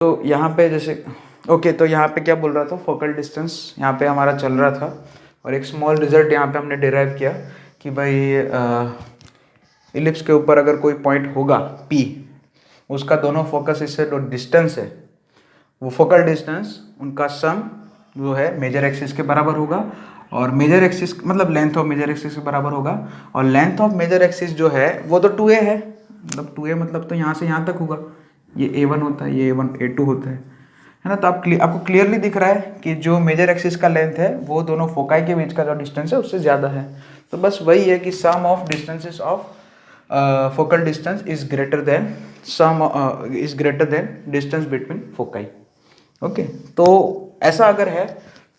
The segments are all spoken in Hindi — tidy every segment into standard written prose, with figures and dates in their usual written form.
तो यहाँ पे जैसे ओके, तो यहाँ पे क्या बोल रहा था, फोकल डिस्टेंस यहाँ पे हमारा चल रहा था और एक स्मॉल रिजल्ट यहाँ पे हमने डिराइव किया कि भाई इलिप्स के ऊपर अगर कोई पॉइंट होगा P, उसका दोनों फोकस इससे जो डिस्टेंस है वो फोकल डिस्टेंस उनका सम जो है मेजर एक्सिस के बराबर होगा, और मेजर एक्सिस मतलब लेंथ ऑफ मेजर एक्सिस के बराबर होगा, और लेंथ ऑफ मेजर एक्सिस जो है वो तो 2a है, मतलब 2a मतलब तो यहाँ से यहाँ तक होगा, ये a1 होता है, ये a1 a2 होता है ना। तो आपको क्लियरली दिख रहा है कि जो मेजर एक्सिस का लेंथ है वो दोनों फोकाई के बीच का जो डिस्टेंस है उससे ज़्यादा है। तो बस वही है कि sum of distances of focal distance is greater than distance between foci. Okay, तो ऐसा अगर है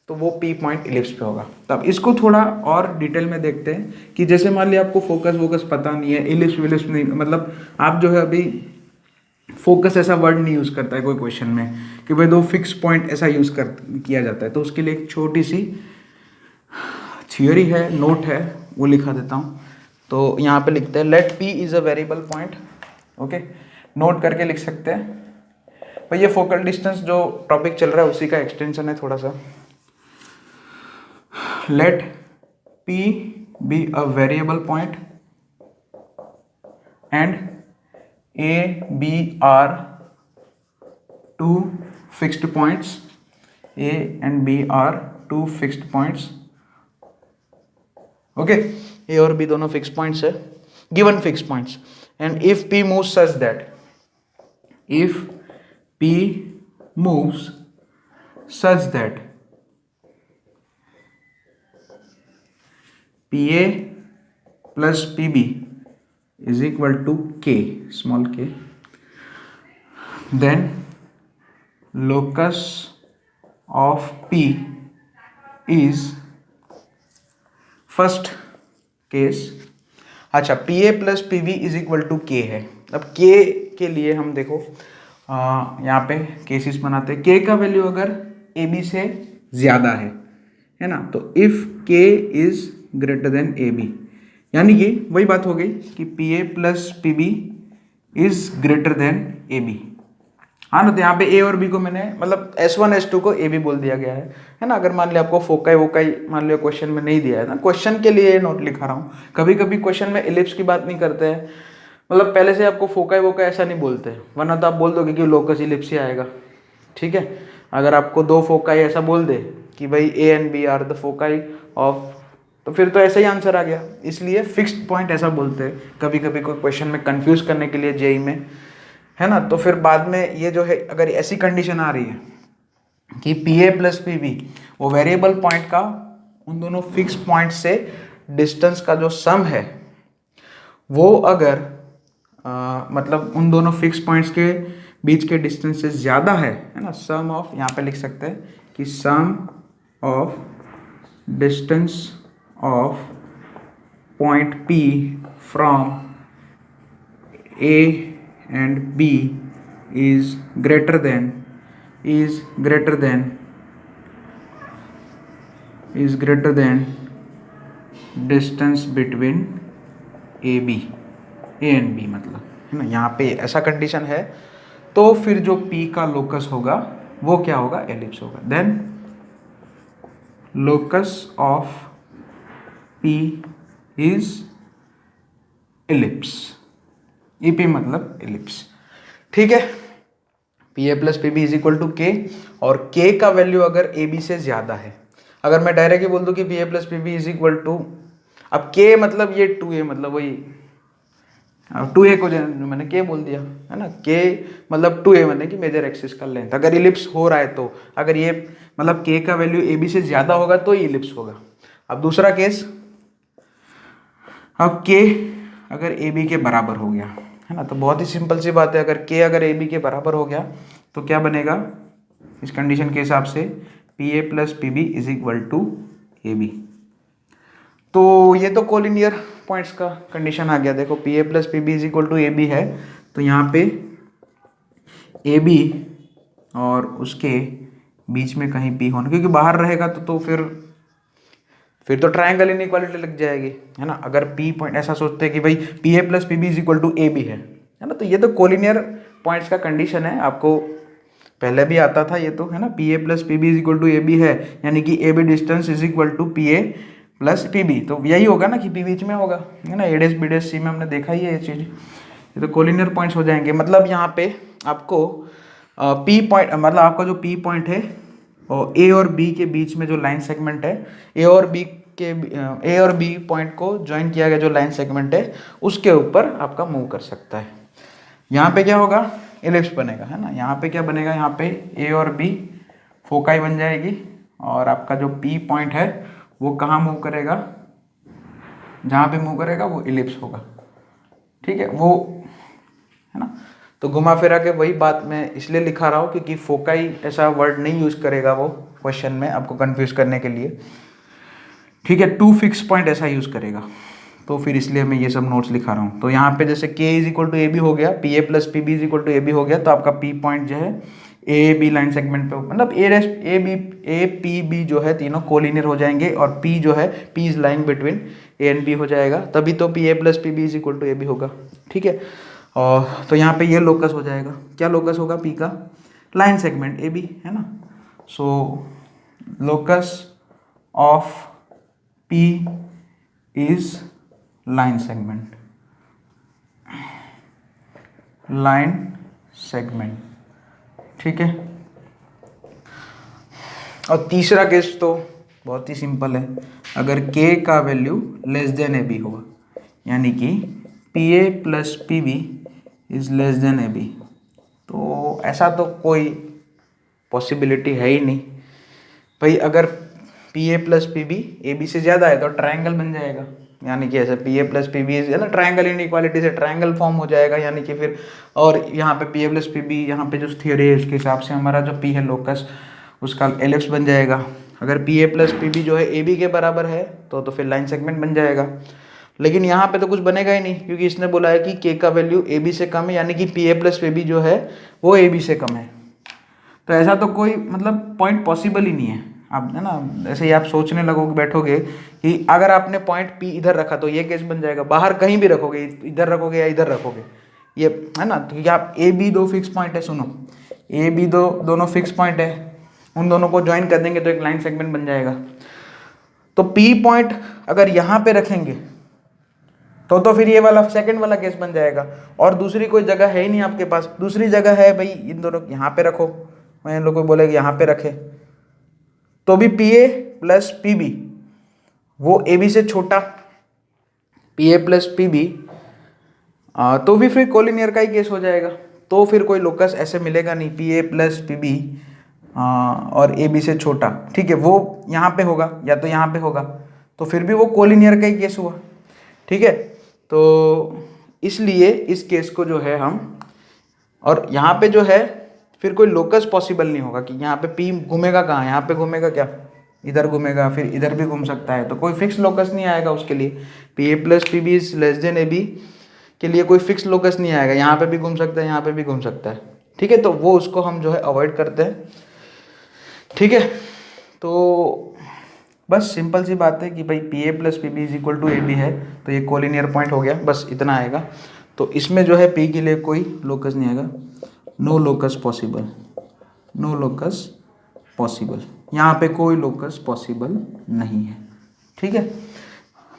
तो वो P पॉइंट इलिप्स पे होगा। तब इसको थोड़ा और डिटेल में देखते हैं कि जैसे मान लिया आपको फोकस पता नहीं है, इलिप्स विलिप्स नहीं, मतलब आप जो है अभी फोकस ऐसा वर्ड नहीं यूज़ करता है कोई क्वेश्चन में कि भाई दो फिक्स पॉइंट ऐसा यूज़ किया जाता है। तो उसके लिए एक छोटी सी थियोरी है, नोट है, वो लिखा देता हूँ। तो यहाँ पे लिखते हैं let P is a variable point. Okay, note करके लिख सकते हैं भाई, ये फोकल डिस्टेंस जो टॉपिक चल रहा है उसी का एक्सटेंशन है थोड़ा सा। Let P be a variable point and A, B are two fixed points. A and B are two fixed points. Okay, A और B दोनों fixed points है, given fixed points. And if P moves such that, if P moves such that PA plus PB is equal to K, small k, then locus of P is first case. अच्छा, PA plus PB is equal to K है। अब K के लिए हम देखो यहाँ पे केसेस बनाते हैं। K का वैल्यू अगर AB से ज़्यादा है ना, तो if K is greater then AB, यानी कि वही बात हो गई कि PA plus PB is greater then AB। हाँ ना, तो यहाँ पे A और B को मैंने मतलब S1 S2 को AB बोल दिया गया है ना। अगर मान लिया आपको फोकाई वोकाई मान लिया क्वेश्चन में नहीं दिया है ना, क्वेश्चन के लिए नोट लिखा रहा हूँ। कभी कभी क्वेश्चन में इलिप्स की बात नहीं करते हैं, मतलब पहले से आपको फोकाई वोकाई ऐसा नहीं बोलते, वरना तो आप बोल दोगे कि लोकस इलिप्स ही आएगा। ठीक है, अगर आपको दो फोकाई ऐसा बोल दे कि भाई A and B are the foci of, तो फिर तो ऐसा ही आंसर आ गया। इसलिए फिक्स्ड पॉइंट ऐसा बोलते हैं कभी कभी कोई क्वेश्चन में कंफ्यूज करने के लिए जेई में, है ना। तो फिर बाद में ये जो है अगर ऐसी कंडीशन आ रही है कि PA प्लस PB वो वेरिएबल पॉइंट का उन दोनों फिक्स पॉइंट से डिस्टेंस का जो सम है वो अगर मतलब उन दोनों फिक्स पॉइंट्स के बीच के डिस्टेंस से ज़्यादा है ना, सम ऑफ, यहाँ पे लिख सकते हैं कि sum of distance of point P from A and B is greater than distance between A and B, मतलब है ना, यहाँ पे ऐसा कंडीशन है तो फिर जो P का लोकस होगा वो क्या होगा, एलिप्स होगा। Then locus of P is ellipse, EP मतलब एलिप्स। ठीक है, PA plus PB is equal to K, और K का वैल्यू अगर AB से ज़्यादा है, अगर मैं डायरेक्टली बोल दूं कि PA plus PB is equal to, अब K मतलब ये 2A, मतलब वही 2A को मैंने K बोल दिया है ना, K मतलब 2A मतलब कि मेजर एक्सिस का लेंथ अगर इलिप्स हो रहा है तो, अगर ये मतलब K का वैल्यू AB से ज़्यादा होगा तो ये इलिप्स होगा। अब दूसरा केस, अब K अगर AB के बराबर हो गया है ना, तो बहुत ही सिंपल सी बात है, अगर K अगर AB के बराबर हो गया तो क्या बनेगा इस कंडीशन के हिसाब से, PA plus PB is equal to AB। तो ये तो कोलिनियर पॉइंट्स का कंडीशन आ गया। देखो PA plus PB is equal to AB है, तो यहाँ पे AB और उसके बीच में कहीं P होना, क्योंकि बाहर रहेगा तो फिर तो ट्रायंगल इनइक्वालिटी लग जाएगी, है ना। अगर P पॉइंट ऐसा सोचते हैं कि भाई PA plus PB is equal to AB है ना, तो ये तो कोलिनियर पॉइंट्स का कंडीशन है, आपको पहले भी आता था ये तो, है ना, P A plus P B is equal to A B है, यानी कि A B distance is equal to P A plus P B, तो यही होगा ना कि पी बीच में होगा, है ना, ए डेस बी डेस सी में हमने देखा ही है ये चीज़। ये तो कोलिनियर पॉइंट्स हो जाएंगे। मतलब यहाँ पे आपको पी पॉइंट, मतलब आपका जो पी पॉइंट है और ए और बी के बीच में जो लाइन सेगमेंट है, ए और बी पॉइंट को ज्वाइन किया गया जो लाइन सेगमेंट है, उसके ऊपर आपका मूव कर सकता है। यहाँ पे क्या होगा, एलिप्स बनेगा, है ना। यहाँ पे क्या बनेगा, यहाँ पे ए और बी फोकाई बन जाएगी, और आपका जो पी पॉइंट है वो कहाँ मूव करेगा, जहाँ पे मूव करेगा वो एलिप्स होगा, ठीक है, वो, है ना। तो घुमा फिरा के वही बात मैं इसलिए लिखा रहा हूँ क्योंकि फोकाई ऐसा वर्ड नहीं यूज़ करेगा वो क्वेश्चन में आपको कंफ्यूज करने के लिए, ठीक है। टू फिक्स पॉइंट ऐसा यूज़ करेगा, तो फिर इसलिए मैं ये सब नोट्स लिखा रहा हूँ। तो यहाँ पे जैसे k is equal to A B हो गया, P A plus P B is equal to A B हो गया, तो आपका p पॉइंट जो है ए बी लाइन सेगमेंट पे, मतलब ए पी बी जो है तीनों कोलिनियर हो जाएंगे, और p जो है p is lying between A and B हो जाएगा, तभी तो P A plus P B is equal to A B होगा, ठीक है। और तो यहाँ पे ये लोकस हो जाएगा, क्या लोकस होगा, p का लाइन सेगमेंट ए बी, है ना। So locus of p is line segment, ठीक है। और तीसरा केस तो बहुत ही सिंपल है, अगर k का value less than A B होगा, यानी कि P A plus P B is less than A B, तो ऐसा तो कोई पॉसिबिलिटी है ही नहीं भाई। अगर P A plus P B A B से ज़्यादा है तो ट्रायंगल बन जाएगा, यानी कि ऐसे P A plus P B है ना, ट्रायंगल इनइक्वालिटी से ट्रायंगल फॉर्म हो जाएगा, यानी कि फिर, और यहाँ पे P A plus P B, यहाँ पे जो थियोरी है उसके हिसाब से हमारा जो पी है लोकस उसका एलिप्स बन जाएगा। अगर P A plus P B जो है ए बी के बराबर है तो फिर लाइन सेगमेंट बन जाएगा, लेकिन यहाँ पे तो कुछ बनेगा ही नहीं, क्योंकि इसने बोला है कि के का वैल्यू ए बी से कम है, यानी कि P A plus P B जो है वो ए बी से कम है। तो ऐसा तो कोई मतलब पॉइंट पॉसिबल ही नहीं है। आप, है ना, ऐसे ही आप सोचने लगोगे, बैठोगे कि अगर आपने पॉइंट पी इधर रखा तो ये केस बन जाएगा, बाहर कहीं भी रखोगे, इधर रखोगे या इधर रखोगे, ये, है ना। तो क्या आप ए बी दो फिक्स पॉइंट है, सुनो, ए बी दोनों फिक्स पॉइंट है, उन दोनों को ज्वाइन कर देंगे तो एक लाइन सेगमेंट बन जाएगा। तो पी पॉइंट अगर यहाँ पे रखेंगे तो फिर ये वाला सेकंड वाला केस बन जाएगा, और दूसरी कोई जगह है ही नहीं आपके पास। दूसरी जगह है भाई, इन दोनों यहाँ पे रखो, मैं इन लोगों को बोलेगा यहाँ पे रखे, तो भी P A plus P B वो ए बी से छोटा, P A plus P B, तो भी फिर कोलिनियर का ही केस हो जाएगा। तो फिर कोई लोकस ऐसे मिलेगा नहीं, P A plus P B और ए बी से छोटा, ठीक है, वो यहाँ पे होगा या तो यहाँ पे होगा, तो फिर भी वो कोलिनियर का ही केस हुआ, ठीक है। तो इसलिए इस केस को जो है हम, और यहाँ पे जो है फिर कोई लोकस पॉसिबल नहीं होगा कि यहाँ पे पी घूमेगा कहाँ, यहाँ पे घूमेगा क्या, इधर घूमेगा, फिर इधर भी घूम सकता है, तो कोई फिक्स लोकस नहीं आएगा उसके लिए। P A plus P B is less than A B के लिए कोई फिक्स लोकस नहीं आएगा, यहाँ पे भी घूम सकता है, यहाँ पे भी घूम सकता है, ठीक है। तो वो उसको हम जो है अवॉइड करते हैं, ठीक है। तो बस सिंपल सी बात है कि भाई P A plus P B is equal to A B है, तो ये कोलिनियर पॉइंट हो गया, बस इतना आएगा। तो इसमें जो है पी के लिए कोई लोकस नहीं आएगा, no locus possible, no locus possible, यहाँ पे कोई लोकस पॉसिबल नहीं है, ठीक है।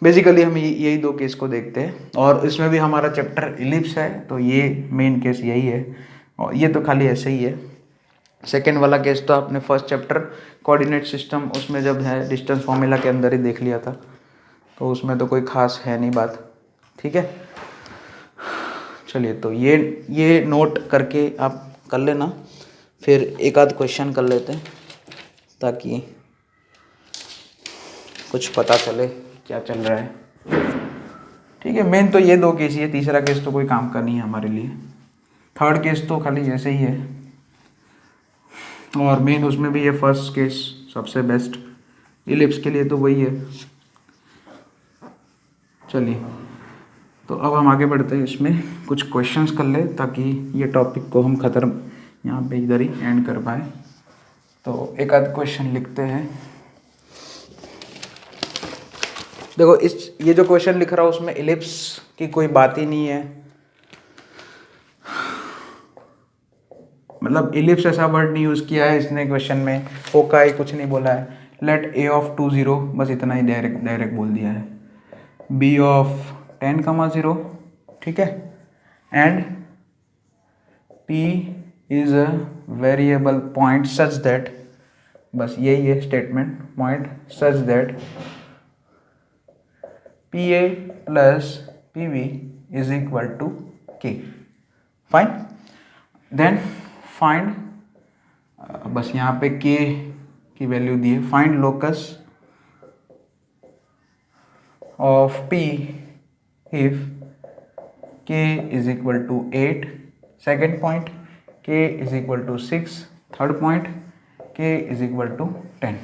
बेसिकली हम यही दो केस को देखते हैं, और इसमें भी हमारा चैप्टर इलिप्स है, तो ये मेन केस यही है, और ये तो खाली ऐसे ही है। सेकेंड वाला केस तो आपने फर्स्ट चैप्टर कोऑर्डिनेट सिस्टम उसमें जब है डिस्टेंस फॉर्मूला के अंदर ही देख लिया था, तो उसमें तो कोई खास है नहीं बात, ठीक है। चलिए, तो ये नोट करके आप कर लेना, फिर एक आध क्वेश्चन कर लेते हैं ताकि कुछ पता चले क्या चल रहा है, ठीक है। मेन तो ये दो केस ही है, तीसरा केस तो कोई काम का नहीं है हमारे लिए, थर्ड केस तो खाली जैसे ही है, और मेन उसमें भी ये फर्स्ट केस सबसे बेस्ट, इलिप्स के लिए तो वही है। चलिए, तो अब हम आगे बढ़ते हैं, इसमें कुछ क्वेश्चंस कर ले ताकि ये टॉपिक को हम ख़त्म यहाँ पे इधर ही एंड कर पाए। तो एक आध क्वेश्चन लिखते हैं। देखो, ये जो क्वेश्चन लिख रहा हूँ उसमें इलिप्स की कोई बात ही नहीं है, मतलब इलिप्स ऐसा वर्ड नहीं यूज़ किया है इसने क्वेश्चन में, फोकाई कुछ नहीं बोला है। लेट ए ऑफ 2 0, बस इतना ही डायरेक्ट बोल दिया है। बी ऑफ 10 0, ठीक है, and P is a variable point such that, बस यही है statement, point such that P A plus P B is equal to K. Fine, then find, बस यहाँ पे के की वैल्यू दी है, find locus of P if K is equal to 8, second point, K is equal to 6, third point, K is equal to 10।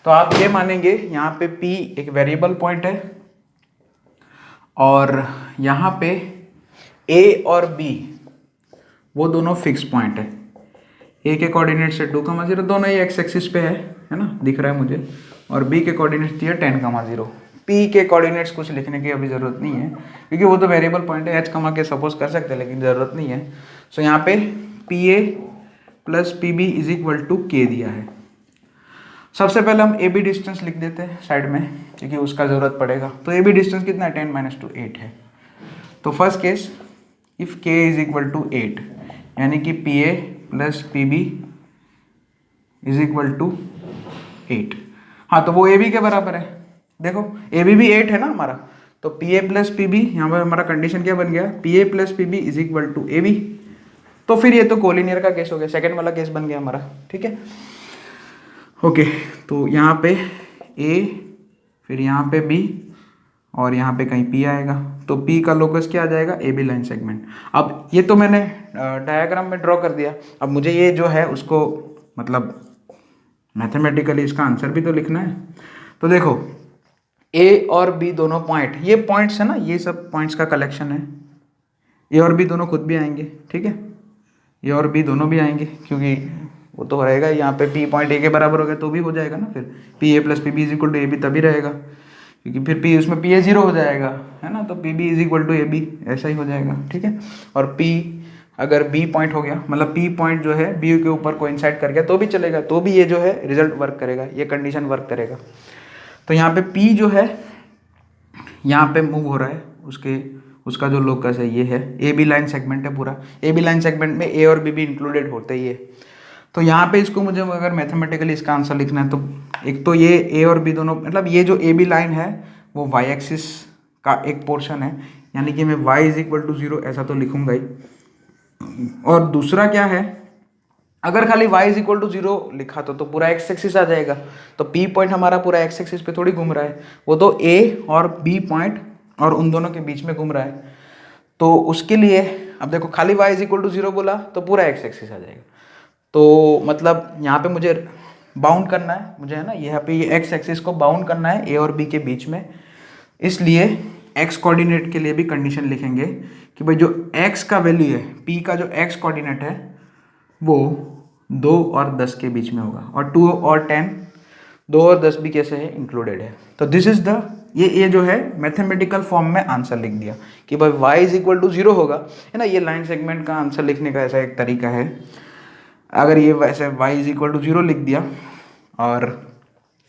तो आप ये मानेंगे यहाँ पे p एक वेरिएबल पॉइंट है और यहाँ पे a और b वो दोनों फिक्स पॉइंट है। a के कोऑर्डिनेट से 2, 0 दोनों ही एक्स एक्सिस पे है ना, दिख रहा है मुझे, और b के कोऑर्डिनेट्स दिए 10, 0। p के कोऑर्डिनेट्स कुछ लिखने की अभी ज़रूरत नहीं है क्योंकि वो तो वेरिएबल पॉइंट है, h कमा के सपोज कर सकते हैं लेकिन ज़रूरत नहीं है। सो यहाँ पे P A plus P B is equal to K दिया है। सबसे पहले हम ए बी डिस्टेंस लिख देते हैं साइड में क्योंकि उसका ज़रूरत पड़ेगा। तो ए बी डिस्टेंस कितना है, 10 - 2 8 है। तो first case if k is equal to 8 यानी कि P A plus P B is equal to 8। हाँ, तो वो ए बी के बराबर है। देखो ए बी भी 8 है ना हमारा, तो P A plus P B, यहाँ पर हमारा कंडीशन क्या बन गया, P A plus P B is equal to A B. तो फिर ये तो कोलिनियर का केस हो गया, सेकंड वाला केस बन गया हमारा, ठीक है। ओके, तो यहाँ पे ए, फिर यहाँ पे बी और यहाँ पे कहीं पी आएगा, तो पी का लोकस क्या आ जाएगा, ए बी लाइन सेगमेंट। अब ये तो मैंने डायग्राम में ड्रॉ कर दिया, अब मुझे ये जो है उसको मतलब मैथमेटिकली इसका आंसर भी तो लिखना है। तो देखो ए और बी दोनों पॉइंट, ये पॉइंट्स है ना, ये सब पॉइंट्स का कलेक्शन है। ए और बी दोनों खुद भी आएंगे, ठीक है, ए और बी दोनों भी आएंगे क्योंकि वो तो रहेगा यहाँ पे पी पॉइंट ए के बराबर हो गया तो भी हो जाएगा ना, फिर P A plus P B is equal to A B तभी रहेगा क्योंकि फिर पी उसमें पी ए 0 हो जाएगा, है ना, तो P B is equal to A B, ऐसा ही हो जाएगा, ठीक है। और पी अगर बी पॉइंट हो गया, मतलब पी पॉइंट जो है बी के ऊपर कोइंसाइड कर गया तो भी चलेगा, तो भी ये जो है रिजल्ट वर्क करेगा, ये कंडीशन वर्क करेगा। तो यहाँ पे पी जो है यहाँ पे मूव हो रहा है, उसका जो लोकस है ये है, ए बी लाइन सेगमेंट है पूरा, ए बी लाइन सेगमेंट में ए और बी भी इंक्लूडेड होते ही है। तो यहाँ पे इसको मुझे अगर मैथमेटिकली इसका आंसर लिखना है तो एक तो ये ए और बी दोनों, मतलब ये जो ए बी लाइन है वो वाई एक्सिस का एक पोर्शन है, यानी कि मैं वाई इज इक्वल टू 0 ऐसा तो लिखूंगा ही। और दूसरा क्या है, अगर खाली y इज इक्वल टू 0 लिखा तो पूरा एक्स एक्सिस आ जाएगा, तो p पॉइंट हमारा पूरा एक्स एक्सिस पे थोड़ी घूम रहा है, वो तो a और b पॉइंट और उन दोनों के बीच में घूम रहा है। तो उसके लिए अब देखो खाली y इज इक्वल टू 0 बोला तो पूरा एक्स एक्सिस आ जाएगा, तो मतलब यहाँ पे मुझे बाउंड करना है, मुझे है ना यहाँ पे ये एक्स एक्सिस को बाउंड करना है a और b के बीच में, इसलिए x कोऑर्डिनेट के लिए भी कंडीशन लिखेंगे कि भाई जो x का वैल्यू है, p का जो x कोऑर्डिनेट है वो 2 और 10 के बीच में होगा, और 2 और 10, 2 और 10 भी कैसे है, इंक्लूडेड है। तो दिस इज द, ये जो है मैथमेटिकल फॉर्म में आंसर लिख दिया कि भाई y इज इक्वल टू 0 होगा, है ना, ये लाइन सेगमेंट का आंसर लिखने का ऐसा एक तरीका है। अगर ये वैसे y इज इक्वल टू 0 लिख दिया और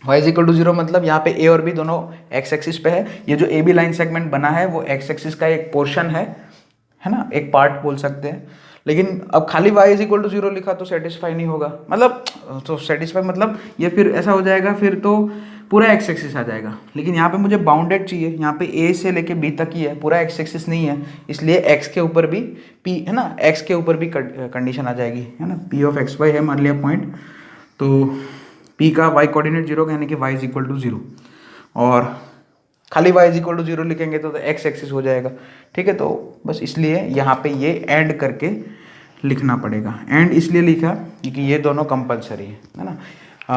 y इज इक्वल टू 0 मतलब यहाँ पे a और b दोनों x एक्सिस पे है, ये जो ए बी लाइन सेगमेंट बना है वो x एक्सिस का एक पोर्शन है ना, एक पार्ट बोल सकते हैं। लेकिन अब खाली y इज इक्वल टू 0 लिखा तो सेटिस्फाई नहीं होगा, मतलब तो सेटिस्फाई मतलब ये फिर ऐसा हो जाएगा, फिर तो पूरा एक्स एक्सिस आ जाएगा। लेकिन यहाँ पे मुझे बाउंडेड चाहिए, यहाँ पे a से लेके b तक ही है, पूरा एक्स एक्सिस नहीं है, इसलिए x के ऊपर भी p है ना, x के ऊपर भी कंडीशन आ जाएगी, है ना, p ऑफ एक्स वाई है मान लिया पॉइंट, तो p का y कोऑर्डिनेट 0 यानी कि y इज इक्वल टू 0, और खाली y इज इक्वल टू 0 लिखेंगे तो एक्स एक्सिस हो जाएगा, ठीक है। तो बस इसलिए यहाँ पे ये ऐड करके लिखना पड़ेगा, एंड इसलिए लिखा क्योंकि ये दोनों कंपलसरी है ना,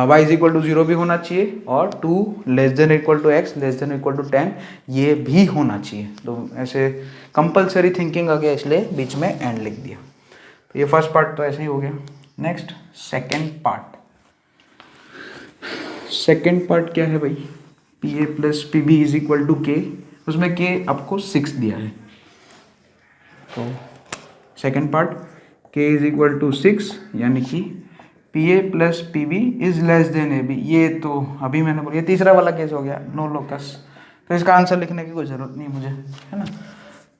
y इज इक्वल टू 0 भी होना चाहिए और 2 less than equal to x less than equal to 10 ये भी होना चाहिए। तो ऐसे कंपलसरी थिंकिंग आ गया, इसलिए बीच में एंड लिख दिया। तो ये फर्स्ट पार्ट तो ऐसे ही हो गया। Next second part, second part क्या है भाई, P A plus P B is equal to K, उसमें के आपको 6 दिया है। तो second part K is equal to 6, यानी कि P A plus P B is less than A B. ये तो अभी मैंने बोला, ये तीसरा वाला केस हो गया, नो लोकस। तो इसका आंसर लिखने की कोई ज़रूरत नहीं मुझे, है ना।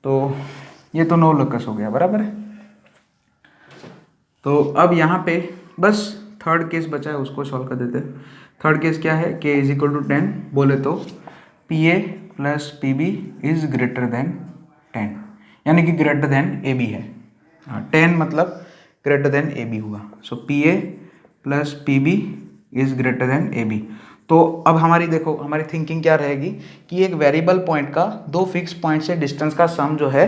तो ये तो नो लोकस हो गया, बराबर है। तो अब यहाँ पे बस थर्ड केस बचा है, उसको सॉल्व कर देते हैं। थर्ड केस क्या है, के इज इक्वल टू 10 बोले तो P A plus P B is greater than 10, यानी कि ग्रेटर देन ए बी है। हाँ, 10 मतलब ग्रेटर देन ए बी हुआ। So P A plus P B is greater than A B. तो अब हमारी देखो, हमारी थिंकिंग क्या रहेगी कि एक वेरिएबल पॉइंट का दो फिक्स पॉइंट से डिस्टेंस का सम जो है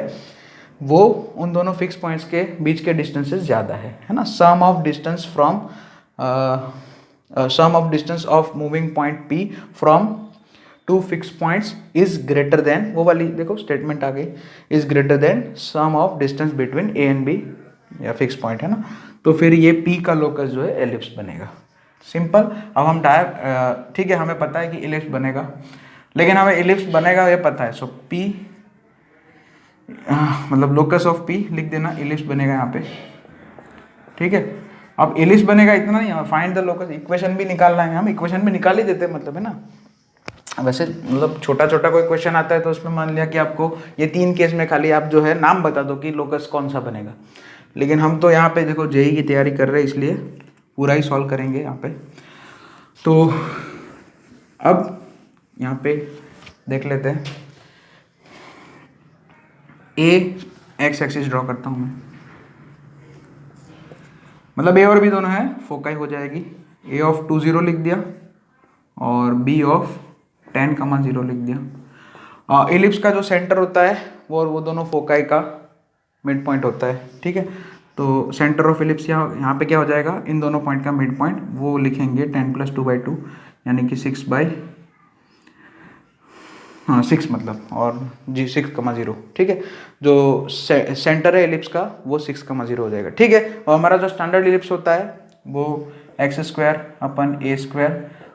वो उन दोनों फिक्स पॉइंट्स के बीच के डिस्टेंसेस ज़्यादा है ना। Sum of distance from sum of distance of moving point P from two fix points is greater than, वो वाली देखो स्टेटमेंट आ गई, is greater than sum of distance between A and B, या फिक्स पॉइंट है ना। तो फिर ये पी का लोकस जो है एलिप्स बनेगा। सिंपल। अब हम ठीक है, हमें पता है कि एलिप्स बनेगा, लेकिन हमें एलिप्स बनेगा ये पता है। सो पी मतलब लोकस ऑफ पी लिख देना, एलिप्स बनेगा यहाँ पे, ठीक है। अब एलिप्स बनेगा इतना नहीं, फाइंड द लोकस, इक्वेशन भी निकालना है, हम इक्वेशन भी निकाल ही देते हैं, मतलब है ना। वैसे मतलब छोटा छोटा कोई क्वेश्चन आता है तो उसमें मान लिया कि आपको ये 3 केस में खाली आप जो है नाम बता दो कि लोकस कौन सा बनेगा, लेकिन हम तो यहाँ पे देखो जेई की तैयारी कर रहे हैं, इसलिए पूरा ही सॉल्व करेंगे यहाँ पे। तो अब यहाँ पे देख लेते हैं, ए एक्स एक्सिस ड्रॉ करता हूँ मैं, मतलब ए और बी दोनों है, फोकाई हो जाएगी। ए ऑफ 2 0 लिख दिया और बी ऑफ 10,0 लिख दिया। एलिप्स का जो सेंटर होता है वो दोनों फोकाई का मिड पॉइंट होता है, ठीक है। तो सेंटर ऑफ एलिप्स यहाँ पे क्या हो जाएगा, इन दोनों पॉइंट का मिड पॉइंट वो लिखेंगे 10 + 2/2, यानी कि 6 मतलब, और जी 6,0, ठीक है। जो सेंटर है एलिप्स का वो 6,0 हो जाएगा, ठीक है। और हमारा जो स्टैंडर्ड एलिप्स होता है वो x² / a²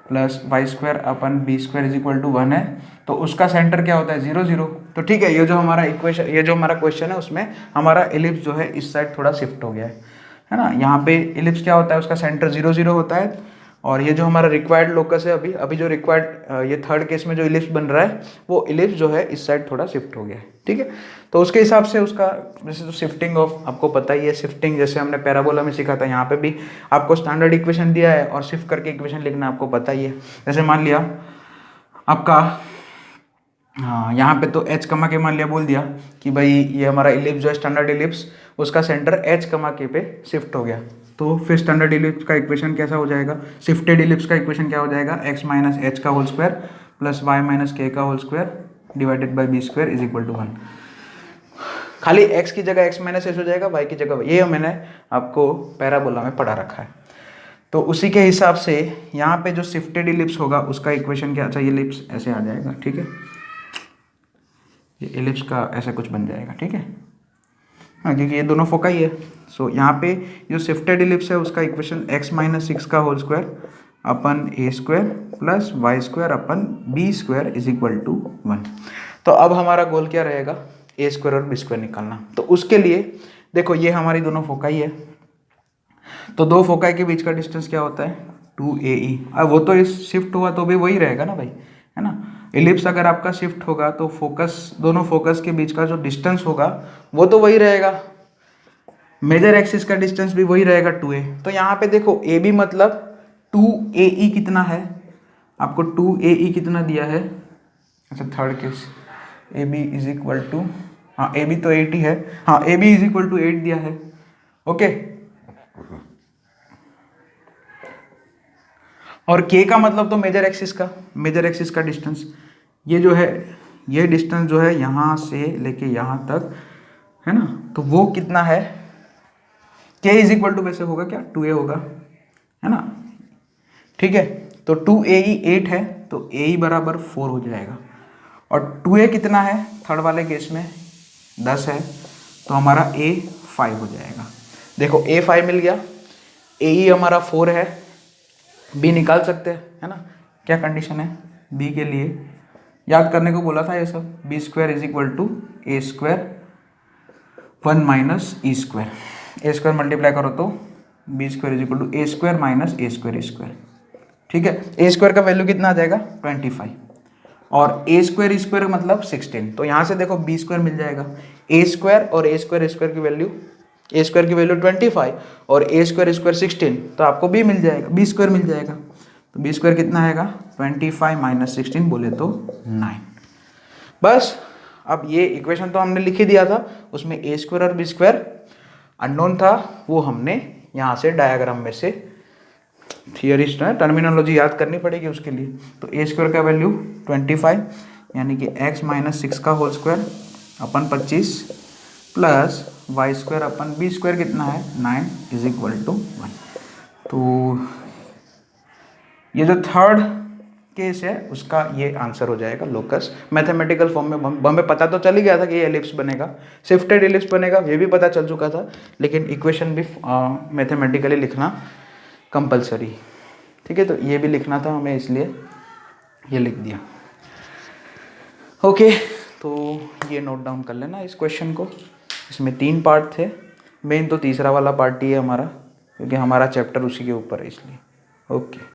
+ y² / b² = 1 है। तो उसका सेंटर क्या होता है, 0 0। तो ठीक है, ये जो हमारा इक्वेशन, ये जो हमारा क्वेश्चन है उसमें हमारा एलिप्स जो है इस साइड थोड़ा शिफ्ट हो गया है ना। यहाँ पे एलिप्स क्या होता है, उसका सेंटर 0 0 होता है, और ये जो हमारा रिक्वायर्ड लोकस है अभी जो रिक्वायर्ड ये थर्ड केस में जो इलिप्स बन रहा है वो इलिप्स जो है इस साइड थोड़ा शिफ्ट हो गया है, ठीक है। तो उसके हिसाब से उसका जैसे तो शिफ्टिंग ऑफ आपको पता ही है, शिफ्टिंग जैसे हमने पैराबोला में सीखा था, यहाँ पे भी आपको स्टैंडर्ड इक्वेशन दिया है और शिफ्ट करके इक्वेशन लिखना आपको पता ही है। जैसे मान लिया आपका, हाँ यहाँ पे तो एच कमा के मान लिया, बोल दिया कि भाई ये हमारा इलिप्स जो है स्टैंडर्ड इलिप्स, उसका सेंटर एच कमा के पे शिफ्ट हो गया। तो फिर स्टैंडर्ड इलिप्स का इक्वेशन कैसा हो जाएगा, शिफ्टेड इलिप्स का इक्वेशन क्या हो जाएगा, x - h का whole square plus y - k का whole square divided by b² = 1। खाली x की जगह x - h हो जाएगा, y की जगह, ये मैंने आपको पैराबोला में पढ़ा रखा है। तो उसी के हिसाब से यहाँ पे जो शिफ्टेड इलिप्स होगा उसका इक्वेशन क्या चाहिए, इलिप्स ऐसे आ जाएगा, ठीक है। ये इलिप्स का ऐसा कुछ बन जाएगा, ठीक है। हाँ, क्योंकि ये दोनों फोकाई है। सो यहाँ पे जो शिफ्टेड इलिप्स है उसका इक्वेशन x - 6 का होल स्क्वायर अपन a² प्लस y² b² = 1। तो अब हमारा गोल क्या रहेगा, a² और b² निकालना। तो उसके लिए देखो ये हमारी दोनों फोकाई है, तो दो फोकाई के बीच का डिस्टेंस क्या होता है, 2ae। अब वो तो इस शिफ्ट हुआ तो भी वही रहेगा ना भाई, है ना। इलिप्स अगर आपका शिफ्ट होगा तो फोकस, दोनों फोकस के बीच का जो डिस्टेंस होगा वो तो वही रहेगा, मेजर एक्सिस का डिस्टेंस भी वही रहेगा 2a। तो यहाँ पे देखो ए बी मतलब 2ae कितना है, आपको 2ae कितना दिया है, अच्छा third case A B is equal to, हाँ ए बी तो 8 ही है, हाँ A B is equal to 8 दिया है, ओके। और k का मतलब तो मेजर एक्सिस का डिस्टेंस, ये जो है ये डिस्टेंस जो है यहाँ से लेके यहाँ तक, है ना। तो वो कितना है, k इज इक्वल टू वैसे होगा क्या, 2a होगा, है ना, ठीक है। तो 2ae 8 है तो ae बराबर 4 हो जाएगा, और 2a कितना है थर्ड वाले केस में 10 है, तो हमारा a 5 हो जाएगा। देखो a 5 मिल गया, ae हमारा 4 है, b निकाल सकते हैं, है ना। क्या कंडीशन है b के लिए, याद करने को बोला था ये सब, b² = a² 1 - e²। ए स्क्वायर मल्टीप्लाई करो तो B square is equal to A square minus A square. ठीक है, ए स्क्वायर का वैल्यू कितना आ जाएगा 25 और ए स्क्वायर मतलब 16। तो यहाँ से देखो बी स्क्वायर मिल जाएगा, ए स्क्वायर और ए स्क्वायर की वैल्यू, ए स्क्वायर की वैल्यू 25 और ए स्क्वायर 16, तो आपको बी मिल जाएगा, बी स्क्वायर मिल जाएगा। तो बी स्क्वायर कितना आएगा 25 माइनस 16 बोले तो 9। बस अब ये इक्वेशन तो हमने लिख ही दिया था, उसमें ए स्क्वायर और बी स्क्वायर अननोन था, वो हमने यहाँ से डायग्राम में से थियरिस्ट है टर्मिनोलॉजी याद करनी पड़ेगी उसके लिए। तो ए स्क्वायर का वैल्यू 25 यानी कि x माइनस 6 का होल स्क्वायर अपन 25 प्लस वाई स्क्वायर अपन बी स्क्वायर कितना है 9 इज इक्वल टू 1। तो ये जो थर्ड केस है उसका ये आंसर हो जाएगा लोकस। मैथमेटिकल फॉर्म में हमें पता तो चल ही गया था कि ये एलिप्स बनेगा, शिफ्टेड एलिप्स बनेगा, ये भी पता चल चुका था, लेकिन इक्वेशन भी मैथमेटिकली लिखना कंपलसरी। ठीक है, तो ये भी लिखना था हमें, इसलिए ये लिख दिया। ओके, तो ये नोट डाउन कर लेना इस क्वेश्चन को। इसमें 3 पार्ट थे, मेन तो तीसरा वाला पार्ट ही है हमारा, क्योंकि हमारा चैप्टर उसी के ऊपर है इसलिए। ओके।